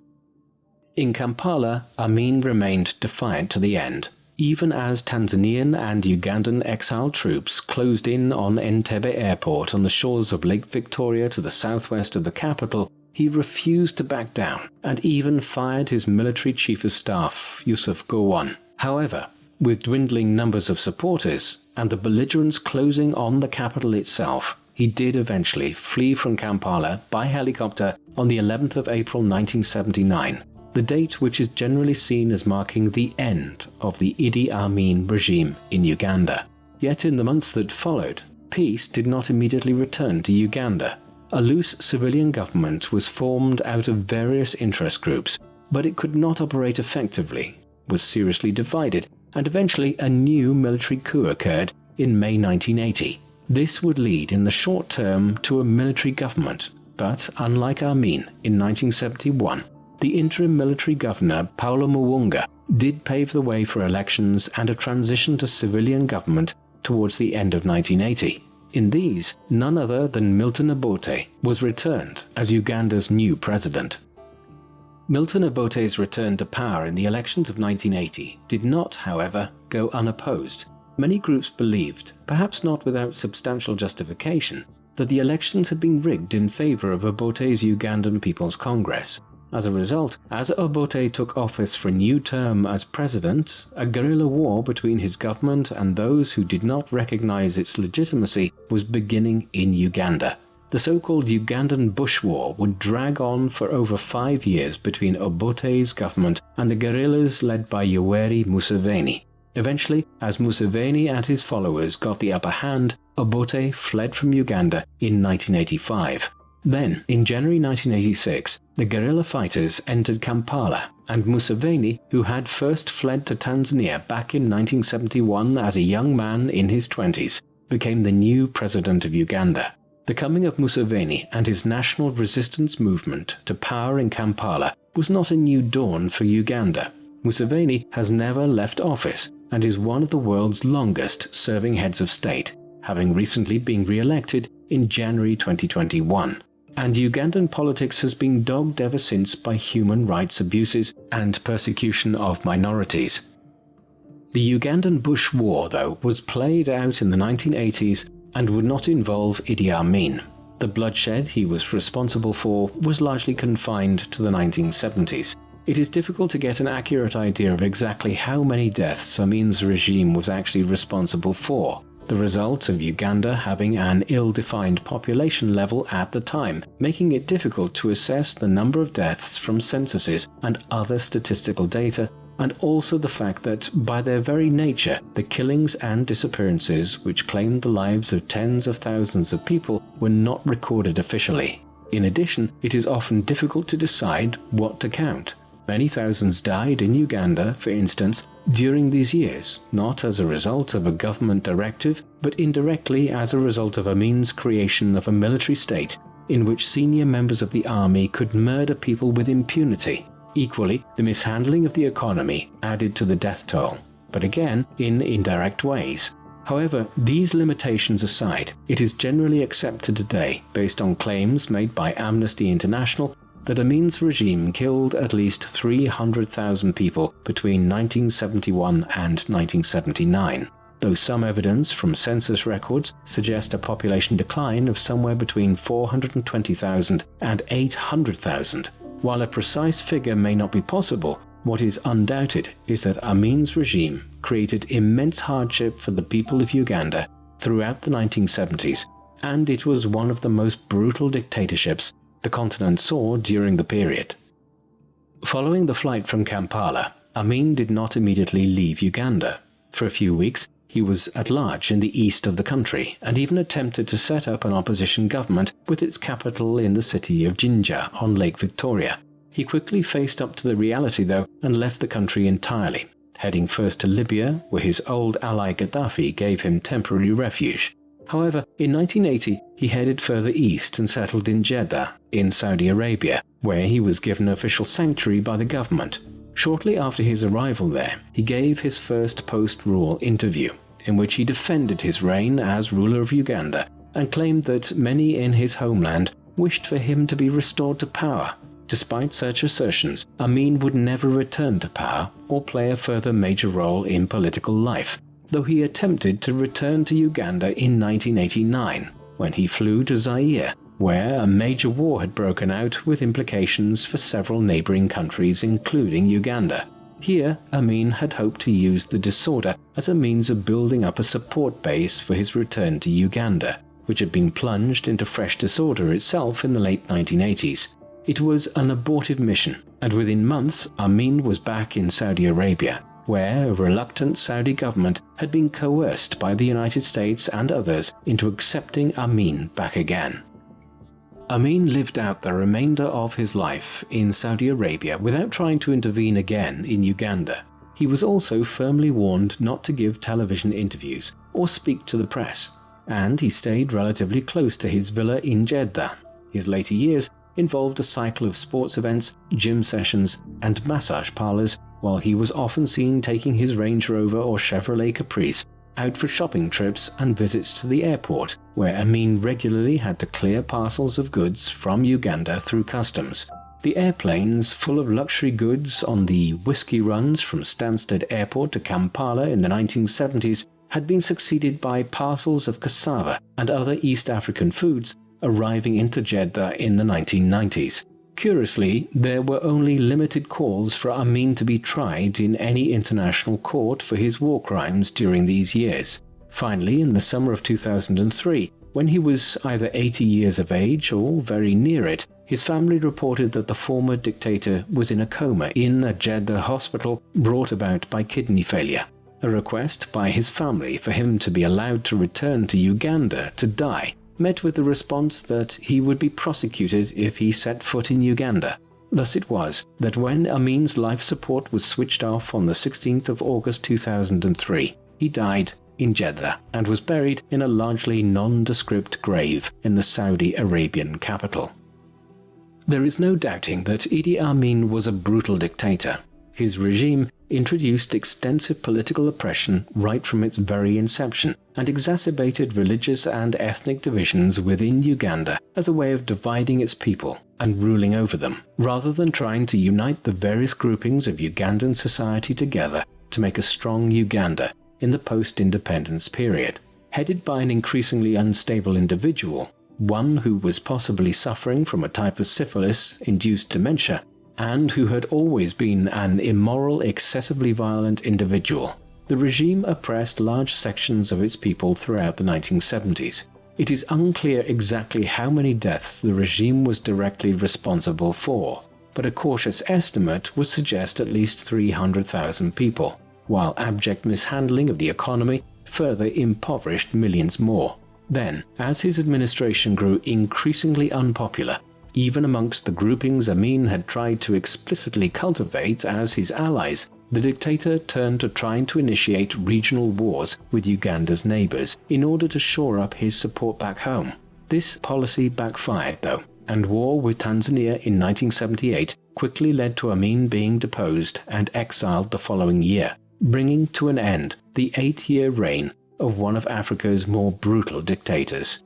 In Kampala, Amin remained defiant to the end. Even as Tanzanian and Ugandan exile troops closed in on Entebbe Airport on the shores of Lake Victoria to the southwest of the capital, he refused to back down and even fired his military chief of staff, Yusuf Gowon. However, with dwindling numbers of supporters and the belligerents closing on the capital itself, he did eventually flee from Kampala by helicopter on the 11th of April 1979, the date which is generally seen as marking the end of the Idi Amin regime in Uganda. Yet in the months that followed, peace did not immediately return to Uganda. A loose civilian government was formed out of various interest groups, but it could not operate effectively, was seriously divided, and eventually a new military coup occurred in May 1980. This would lead in the short term to a military government, but unlike Amin in 1971, the interim military governor Paulo Muwanga did pave the way for elections and a transition to civilian government towards the end of 1980. In these, none other than Milton Obote was returned as Uganda's new president. Milton Obote's return to power in the elections of 1980 did not, however, go unopposed. Many groups believed, perhaps not without substantial justification, that the elections had been rigged in favor of Obote's Ugandan People's Congress. As a result, as Obote took office for a new term as president, a guerrilla war between his government and those who did not recognize its legitimacy was beginning in Uganda. The so-called Ugandan Bush War would drag on for over 5 years between Obote's government and the guerrillas led by Yoweri Museveni. Eventually, as Museveni and his followers got the upper hand, Obote fled from Uganda in 1985. Then, in January 1986, the guerrilla fighters entered Kampala, and Museveni, who had first fled to Tanzania back in 1971 as a young man in his 20s, became the new president of Uganda. The coming of Museveni and his national resistance movement to power in Kampala was not a new dawn for Uganda. Museveni has never left office and is one of the world's longest-serving heads of state, having recently been re-elected in January 2021. And Ugandan politics has been dogged ever since by human rights abuses and persecution of minorities. The Ugandan Bush War, though, was played out in the 1980s and would not involve Idi Amin. The bloodshed he was responsible for was largely confined to the 1970s. It is difficult to get an accurate idea of exactly how many deaths Amin's regime was actually responsible for, the result of Uganda having an ill-defined population level at the time, making it difficult to assess the number of deaths from censuses and other statistical data, and also the fact that, by their very nature, the killings and disappearances which claimed the lives of tens of thousands of people were not recorded officially. In addition, it is often difficult to decide what to count. Many thousands died in Uganda, for instance, during these years, not as a result of a government directive, but indirectly as a result of Amin's creation of a military state in which senior members of the army could murder people with impunity. Equally, the mishandling of the economy added to the death toll, but again in indirect ways. However, these limitations aside, it is generally accepted today, based on claims made by Amnesty International, that Amin's regime killed at least 300,000 people between 1971 and 1979, though some evidence from census records suggest a population decline of somewhere between 420,000 and 800,000. While a precise figure may not be possible, what is undoubted is that Amin's regime created immense hardship for the people of Uganda throughout the 1970s, and it was one of the most brutal dictatorships the continent saw during the period. Following the flight from Kampala, Amin did not immediately leave Uganda. For a few weeks, he was at large in the east of the country and even attempted to set up an opposition government with its capital in the city of Jinja on Lake Victoria. He quickly faced up to the reality, though, and left the country entirely, heading first to Libya, where his old ally Gaddafi gave him temporary refuge. However, in 1980, he headed further east and settled in Jeddah, in Saudi Arabia, where he was given official sanctuary by the government. Shortly after his arrival there, he gave his first post-rule interview, in which he defended his reign as ruler of Uganda and claimed that many in his homeland wished for him to be restored to power. Despite such assertions, Amin would never return to power or play a further major role in political life, though he attempted to return to Uganda in 1989, when he flew to Zaire, where a major war had broken out with implications for several neighboring countries including Uganda. Here, Amin had hoped to use the disorder as a means of building up a support base for his return to Uganda, which had been plunged into fresh disorder itself in the late 1980s. It was an abortive mission, and within months Amin was back in Saudi Arabia, where a reluctant Saudi government had been coerced by the United States and others into accepting Amin back again. Amin lived out the remainder of his life in Saudi Arabia without trying to intervene again in Uganda. He was also firmly warned not to give television interviews or speak to the press, and he stayed relatively close to his villa in Jeddah. His later years involved a cycle of sports events, gym sessions, and massage parlors, while he was often seen taking his Range Rover or Chevrolet Caprice out for shopping trips and visits to the airport, where Amin regularly had to clear parcels of goods from Uganda through customs. The airplanes full of luxury goods on the whiskey runs from Stansted Airport to Kampala in the 1970s had been succeeded by parcels of cassava and other East African foods arriving into Jeddah in the 1990s. Curiously, there were only limited calls for Amin to be tried in any international court for his war crimes during these years. Finally, in the summer of 2003, when he was either 80 years of age or very near it, his family reported that the former dictator was in a coma in a Jeddah hospital brought about by kidney failure. A request by his family for him to be allowed to return to Uganda to die met with the response that he would be prosecuted if he set foot in Uganda. Thus it was that when Amin's life support was switched off on the 16th of August 2003, he died in Jeddah and was buried in a largely nondescript grave in the Saudi Arabian capital. There is no doubting that Idi Amin was a brutal dictator. His regime introduced extensive political oppression right from its very inception and exacerbated religious and ethnic divisions within Uganda as a way of dividing its people and ruling over them, rather than trying to unite the various groupings of Ugandan society together to make a strong Uganda in the post-independence period. Headed by an increasingly unstable individual, one who was possibly suffering from a type of syphilis-induced dementia, and who had always been an immoral, excessively violent individual, the regime oppressed large sections of its people throughout the 1970s. It is unclear exactly how many deaths the regime was directly responsible for, but a cautious estimate would suggest at least 300,000 people, while abject mishandling of the economy further impoverished millions more. Then, as his administration grew increasingly unpopular, even amongst the groupings Amin had tried to explicitly cultivate as his allies, the dictator turned to trying to initiate regional wars with Uganda's neighbors in order to shore up his support back home. This policy backfired, though, and war with Tanzania in 1978 quickly led to Amin being deposed and exiled the following year, bringing to an end the 8-year reign of one of Africa's more brutal dictators.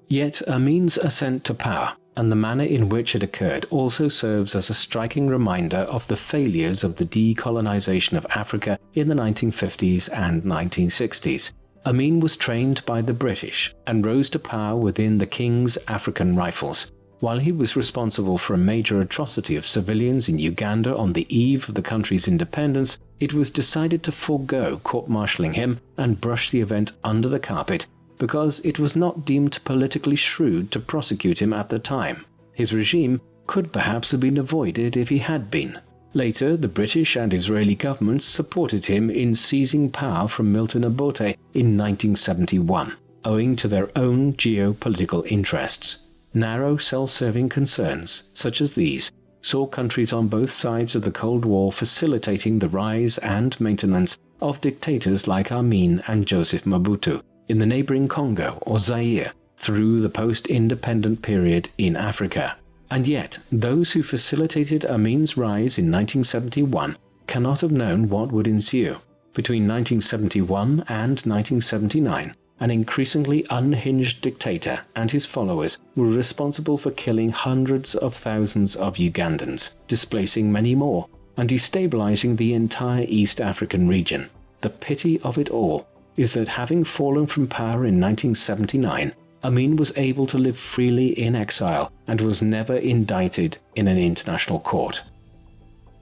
Yet Amin's ascent to power and the manner in which it occurred also serves as a striking reminder of the failures of the decolonization of Africa in the 1950s and 1960s. Amin was trained by the British and rose to power within the King's African Rifles. While he was responsible for a major atrocity of civilians in Uganda on the eve of the country's independence, it was decided to forego court-martialing him and brush the event under the carpet because it was not deemed politically shrewd to prosecute him at the time. His regime could perhaps have been avoided if he had been. Later, the British and Israeli governments supported him in seizing power from Milton Obote in 1971, owing to their own geopolitical interests. Narrow, self-serving concerns, such as these, saw countries on both sides of the Cold War facilitating the rise and maintenance of dictators like Amin and Joseph Mobutu in the neighboring Congo or Zaire through the post-independent period in Africa. And yet, those who facilitated Amin's rise in 1971 cannot have known what would ensue. Between 1971 and 1979, an increasingly unhinged dictator and his followers were responsible for killing hundreds of thousands of Ugandans, displacing many more, and destabilizing the entire East African region. The pity of it all is that having fallen from power in 1979, Amin was able to live freely in exile and was never indicted in an international court.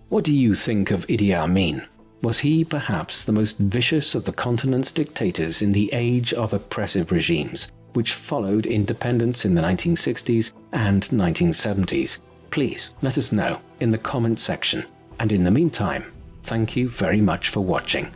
What do you think of Idi Amin? Was he perhaps the most vicious of the continent's dictators in the age of oppressive regimes, which followed independence in the 1960s and 1970s? Please let us know in the comment section. And in the meantime, thank you very much for watching.